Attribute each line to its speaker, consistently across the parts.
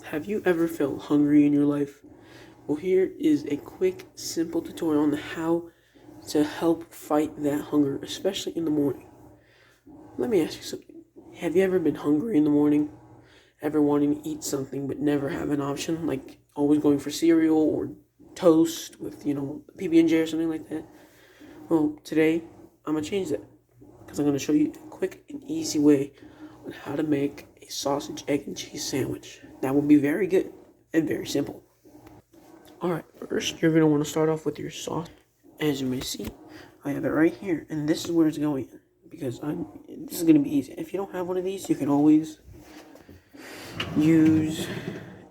Speaker 1: Have you ever felt hungry in your life? Well, here is a quick, simple tutorial on how to help fight that hunger, especially in the morning. Let me ask you something. Have you ever been hungry in the morning? Ever wanting to eat something but never have an option? Like always going for cereal or toast with, PB&J or something like that? Well, today, I'm going to change that. Because I'm going to show you a quick and easy way on how to make a sausage, egg, and cheese sandwich. That will be very good and very simple. Alright, first you're going to want to start off with your sauce. As you may see, I have it right here, and this is where it's going in. Because this is going to be easy. If you don't have one of these, you can always use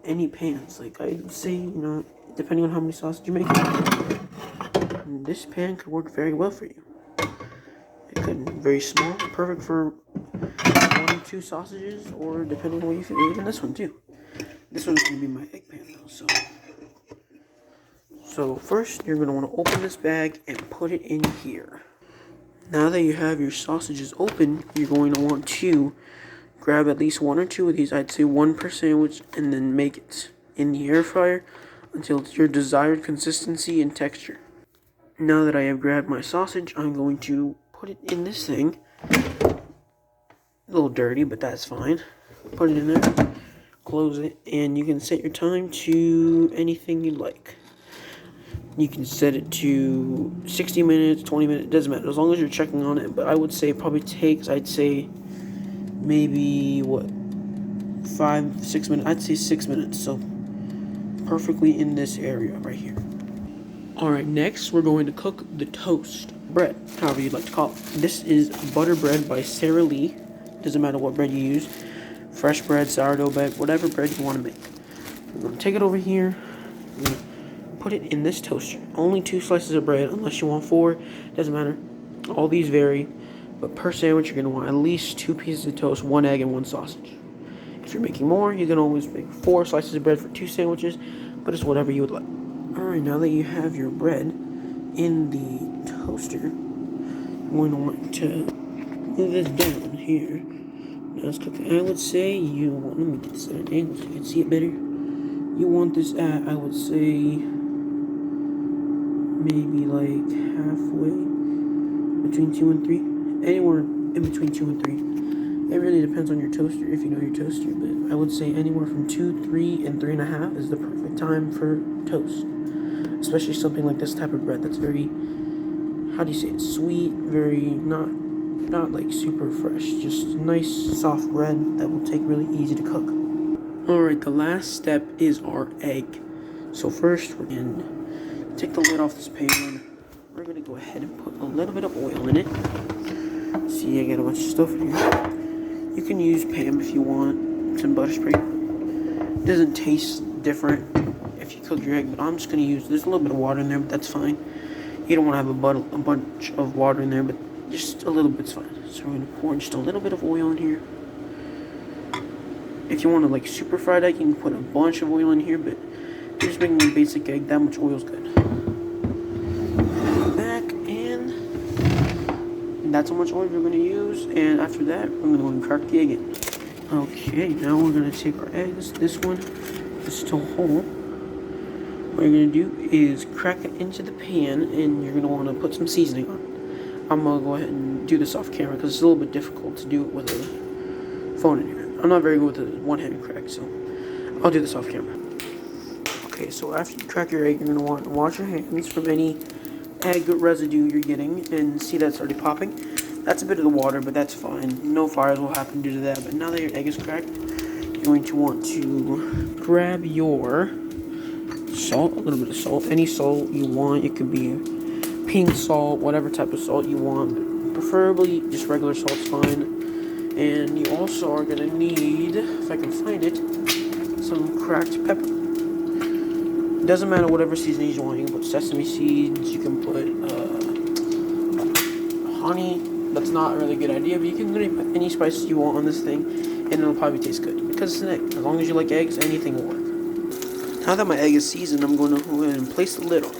Speaker 1: any pans. Like I'd say, depending on how many sausages you make, this pan could work very well for you. It could be very small, perfect for 1 or 2 sausages, or depending on what you feel, even this one too. This one's going to be my egg pan though, So first, you're going to want to open this bag and put it in here. Now that you have your sausages open, you're going to want to grab at least 1 or 2 of these. I'd say 1 per sandwich, and then make it in the air fryer until it's your desired consistency and texture. Now that I have grabbed my sausage, I'm going to put it in this thing. A little dirty, but that's fine. Put it in there, close it, and you can set your time to anything you like. You can set it to 60 minutes, 20 minutes, it doesn't matter, as long as you're checking on it. But I would say it probably takes, maybe, 5-6 minutes? I'd say 6 minutes, so perfectly in this area right here. Alright, next we're going to cook the toast bread, however you'd like to call it. This is butter bread by Sara Lee. Doesn't matter what bread you use. Fresh bread, sourdough bread, whatever bread you want to make. We're going to take it over here. We're going to put it in this toaster. Only 2 slices of bread, unless you want 4. Doesn't matter. All these vary. But per sandwich, you're going to want at least 2 pieces of toast, 1 egg, and 1 sausage. If you're making more, you can always make 4 slices of bread for 2 sandwiches. But it's whatever you would like. Alright, now that you have your bread in the toaster, you're going to want to move this down here. Now let's cook it. I would say let me get this at an angle so you can see it better. You want this at, I would say, maybe like halfway between 2 and 3. Anywhere in between 2 and 3. It really depends on your toaster, if you know your toaster, but I would say anywhere from 2, 3, and 3.5 is the perfect time for toast. Especially something like this type of bread that's very, sweet, very not like super fresh, just nice soft bread that will take really easy to cook. Alright, the last step is our egg. So first we're going to take the lid off this pan. We're going to go ahead and put a little bit of oil in it. See, I got a bunch of stuff in here. You can use Pam if you want, some butter spray. It doesn't taste different if you cook your egg, but I'm just going to use, there's a little bit of water in there, but that's fine. You don't want to have a bunch of water in there, but just a little bit's fine. So we're going to pour just a little bit of oil in here. If you want to like super fried egg, you can put a bunch of oil in here, but just making a basic egg, that much oil is good. Back, and that's how much oil we're going to use, and after that, we're going to go and crack the egg in. Okay, now we're going to take our eggs, this one is still whole. What you're going to do is crack it into the pan, and you're going to want to put some seasoning on it. I'm going to go ahead and do this off camera, because it's a little bit difficult to do it with a phone in here. I'm not very good with a one-handed crack, so I'll do this off camera. Okay, so after you crack your egg, you're going to want to wash your hands from any egg residue you're getting, and see that's already popping. That's a bit of the water, but that's fine. No fires will happen due to that. But now that your egg is cracked, you're going to want to grab your salt, a little bit of salt, any salt you want. It could be pink salt, whatever type of salt you want, but preferably just regular salt's fine. And you also are going to need, if I can find it, some cracked pepper. Doesn't matter whatever seasonings you want. You can put sesame seeds, you can put honey. That's not a really good idea, but you can literally put any spices you want on this thing, and it'll probably taste good. Because it's an egg. As long as you like eggs, anything will work. Now that my egg is seasoned, I'm going to go ahead and place the lid on.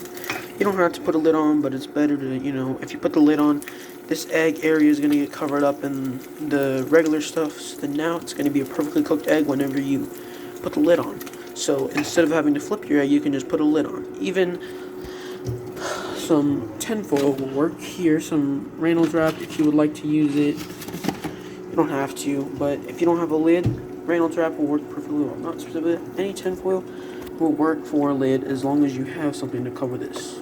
Speaker 1: You don't have to put a lid on, but it's better to, if you put the lid on, this egg area is going to get covered up in the regular stuff. So then now it's going to be a perfectly cooked egg whenever you put the lid on. So instead of having to flip your egg, you can just put a lid on. Even some tinfoil will work. Here, some Reynolds wrap if you would like to use it. You don't have to, but if you don't have a lid, Reynolds wrap will work perfectly well. Not specifically, any tinfoil will work for a lid as long as you have something to cover this.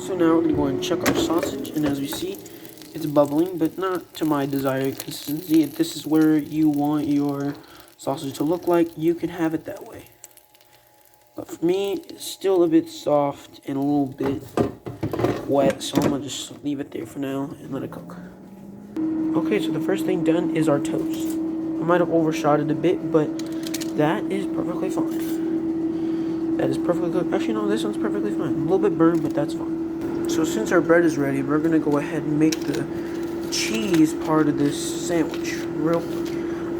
Speaker 1: So now we're going to go and check our sausage, and as we see, it's bubbling, but not to my desired consistency. If this is where you want your sausage to look like, you can have it that way. But for me, it's still a bit soft and a little bit wet, so I'm going to just leave it there for now and let it cook. Okay, so the first thing done is our toast. I might have overshot it a bit, but that is perfectly fine. That is perfectly good. Actually, no, this one's perfectly fine. A little bit burned, but that's fine. So since our bread is ready, we're going to go ahead and make the cheese part of this sandwich real quick.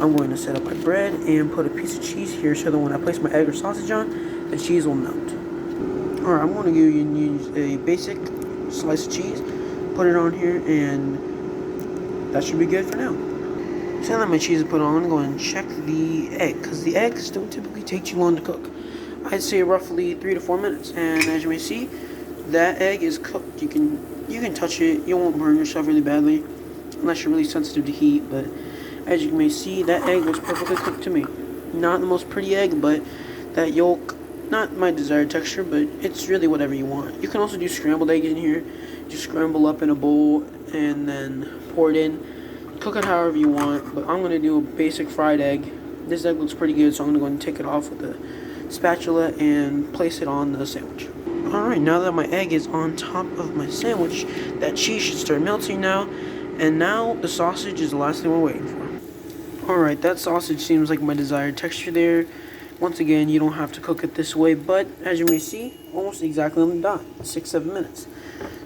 Speaker 1: I'm going to set up my bread and put a piece of cheese here so that when I place my egg or sausage on, the cheese will melt. Alright, I'm going to use a basic slice of cheese, put it on here, and that should be good for now. So now that my cheese is put on, I'm going to go and check the egg, because the eggs don't typically take too long to cook. I'd say roughly 3 to 4 minutes, and as you may see, that egg is cooked. You can touch it, you won't burn yourself really badly, unless you're really sensitive to heat, but as you may see, that egg was perfectly cooked to me. Not the most pretty egg, but that yolk, not my desired texture, but it's really whatever you want. You can also do scrambled eggs in here. Just scramble up in a bowl and then pour it in. Cook it however you want, but I'm going to do a basic fried egg. This egg looks pretty good, so I'm going to go and take it off with a spatula and place it on the sandwich. Alright, now that my egg is on top of my sandwich, that cheese should start melting now. And now the sausage is the last thing we're waiting for. Alright, that sausage seems like my desired texture there. Once again, you don't have to cook it this way, but as you may see, almost exactly on the dot, 6-7 minutes.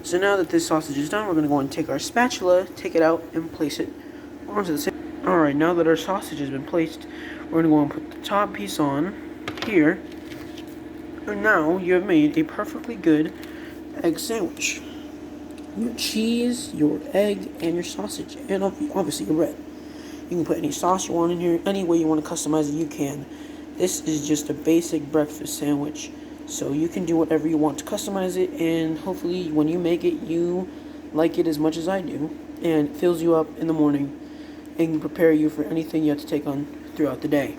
Speaker 1: So now that this sausage is done, we're going to go and take our spatula, take it out, and place it onto the sandwich. Alright, now that our sausage has been placed, we're going to go and put the top piece on here. And now you have made a perfectly good egg sandwich. Your cheese, your egg, and your sausage, and obviously your bread. You can put any sauce you want in here, any way you want to customize it, you can. This is just a basic breakfast sandwich, so you can do whatever you want to customize it, and hopefully when you make it, you like it as much as I do, and it fills you up in the morning and can prepare you for anything you have to take on throughout the day.